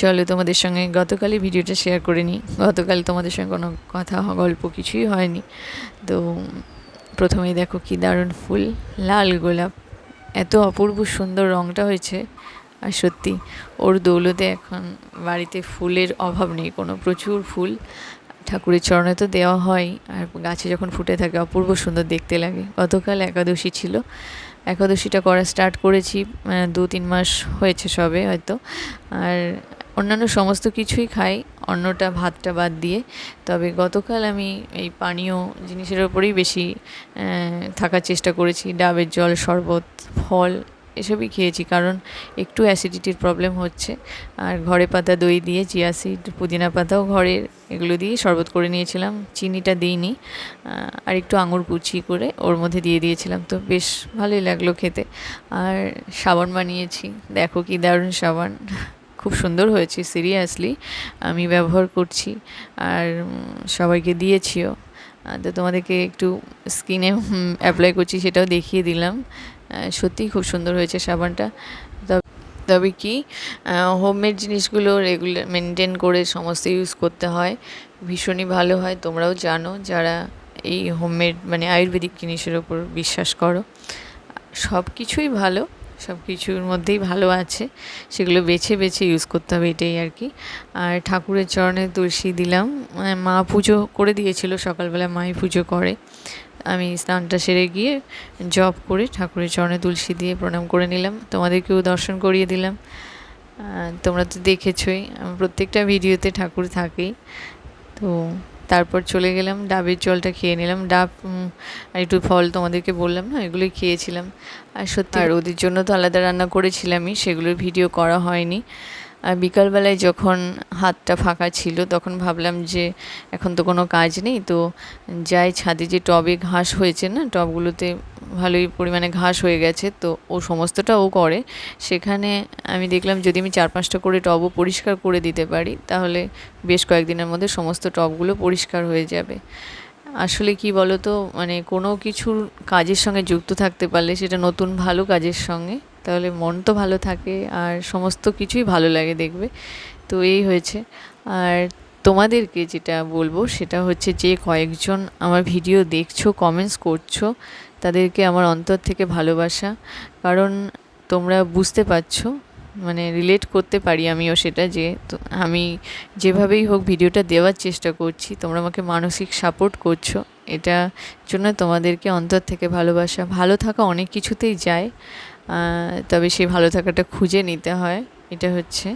চলো তোমাদের সঙ্গে গতকালই ভিডিওটা শেয়ার করে নিই। গতকাল তোমাদের সঙ্গে কোনো কথা গল্প কিছুই হয়নি। তো প্রথমেই দেখো কি দারুণ ফুল, লাল গোলাপ, এত অপূর্ব সুন্দর রঙটা হয়েছে। আর সত্যি ওর দৌলতে এখন বাড়িতে ফুলের অভাব নেই কোনো, প্রচুর ফুল। ঠাকুরের চরণে তো দেওয়া হয়, আর গাছে যখন ফুটে থাকে অপূর্ব সুন্দর দেখতে লাগে। গতকাল একাদশী ছিল, একাদশীটা করা স্টার্ট করেছি 2-3 মাস হয়েছে সবে হয়তো। আর অন্যান্য সমস্ত কিছুই খাই, অন্নটা ভাতটা বাদ দিয়ে। তবে গতকাল আমি এই পানীয় জিনিসের ওপরেই বেশি থাকার চেষ্টা করেছি। ডাবের জল, শরবত, ফল এসবই খেয়েছি, কারণ একটু অ্যাসিডিটির প্রবলেম হচ্ছে। আর ঘরে পাতা দই দিয়ে, চিয়া সিড, পুদিনা পাতাও ঘরের, এগুলো দিয়ে শরবত করে নিয়েছিলাম, চিনিটা দিইনি। আর একটু আঙুর কুচি করে ওর মধ্যে দিয়ে দিয়েছিলাম, তো বেশ ভালোই লাগলো খেতে। আর সাবান বানিয়েছি, দেখো কি দারুণ সাবান, খুব সুন্দর হয়েছে সিরিয়াসলি। আমি ব্যবহার করছি আর সবাইকে দিয়েছিও। তো তোমাদেরকে একটু স্কিনে অ্যাপ্লাই করছি সেটাও দেখিয়ে দিলাম। সত্যিই খুব সুন্দর হয়েছে সাবানটা। তবে কি হোমমেড জিনিসগুলো রেগুলার মেনটেন করে সমস্ত ইউজ করতে হয়, ভীষণই ভালো হয়। তোমরাও জানো যারা এই হোমমেড মানে আয়ুর্বেদিক জিনিসের ওপর বিশ্বাস করো। সব কিছুই ভালো, সব কিছুর মধ্যেই ভালো আছে, সেগুলো বেছে বেছে ইউজ করতে হবে, এটাই আর কি। আর ঠাকুরের চরণে তুলসী দিলাম, মা পুজো করে দিয়েছিল সকালবেলা, মাই পুজো করে। আমি স্নানটা সেরে গিয়ে জপ করে ঠাকুরের চরণে তুলসী দিয়ে প্রণাম করে নিলাম, তোমাদেরকেও দর্শন করিয়ে দিলাম। তোমরা তো দেখেছই, আমার প্রত্যেকটা ভিডিওতে ঠাকুর থাকেই। তো তারপর চলে গেলাম, ডাবের জলটা খেয়ে নিলাম। ডাব আর একটু ফল তোমাদেরকে বললাম না, এগুলোই খেয়েছিলাম। আর সত্যি, আর ওদের জন্য তো আলাদা রান্না করেছিলামই, সেগুলোর ভিডিও করা হয়নি। আর বিকালবেলায় যখন হাতটা ফাঁকা ছিল তখন ভাবলাম যে এখন তো কোনো কাজ নেই, তো যাই ছাদে, যে টবে ঘাস হয়েছে না, টবগুলোতে ভালোই পরিমাণে ঘাস হয়ে গেছে, তো ও সমস্তটা ও করে। সেখানে আমি দেখলাম যদি আমি 4-5টা করে টবও পরিষ্কার করে দিতে পারি, তাহলে বেশ কয়েকদিনের মধ্যে সমস্ত টবগুলো পরিষ্কার হয়ে যাবে। আসলে কি বলো তো, মানে কোনো কিছুর কাজের সঙ্গে যুক্ত থাকতে পারলে, সেটা নতুন ভালো কাজের সঙ্গে, তাহলে মন তো ভালো থাকে আর সমস্ত কিছুই ভালো লাগে দেখবে। তো এই হয়েছে। আর তোমাদেরকে যেটা বলবো সেটা হচ্ছে, যে কয়েকজন আমার ভিডিও দেখছো, কমেন্টস করছো, তাদেরকে আমার অন্তর থেকে ভালোবাসা। কারণ তোমরা বুঝতে পারছো, মানে রিলেট করতে পারি আমিও সেটা, যে আমি যেভাবেই হোক ভিডিওটা দেওয়ার চেষ্টা করছি, তোমরা আমাকে মানসিক সাপোর্ট করছো, এটা জন্য তোমাদেরকে অন্তর থেকে ভালোবাসা। ভালো থাকা অনেক কিছুতেই যায়, তবে সেই ভালো থাকাটা খুঁজে নিতে হয়, এটা হচ্ছে।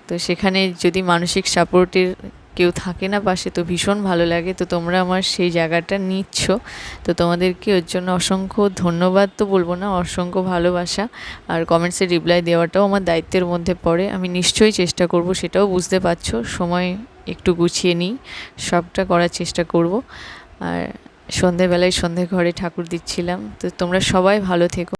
তো সেখানে যদি মানসিক সাপোর্টের কেউ থাকে না পাশে, তো ভীষণ ভালো লাগে। তো তোমরা আমার সেই জায়গাটা নিচ্ছ, তো তোমাদেরকে ওর জন্য অসংখ্য ধন্যবাদ তো বলবো না, অসংখ্য ভালোবাসা। আর কমেন্টসে রিপ্লাই দেওয়াটাও আমার দায়িত্বের মধ্যে পড়ে, আমি নিশ্চয়ই চেষ্টা করব, সেটাও বুঝতে পারছো। সময় একটু গুছিয়ে নিই, সবটা করার চেষ্টা করব। আর সন্ধেবেলায় সন্ধে ঘরে ঠাকুর দিচ্ছিলাম। তো তোমরা সবাই ভালো থেকো।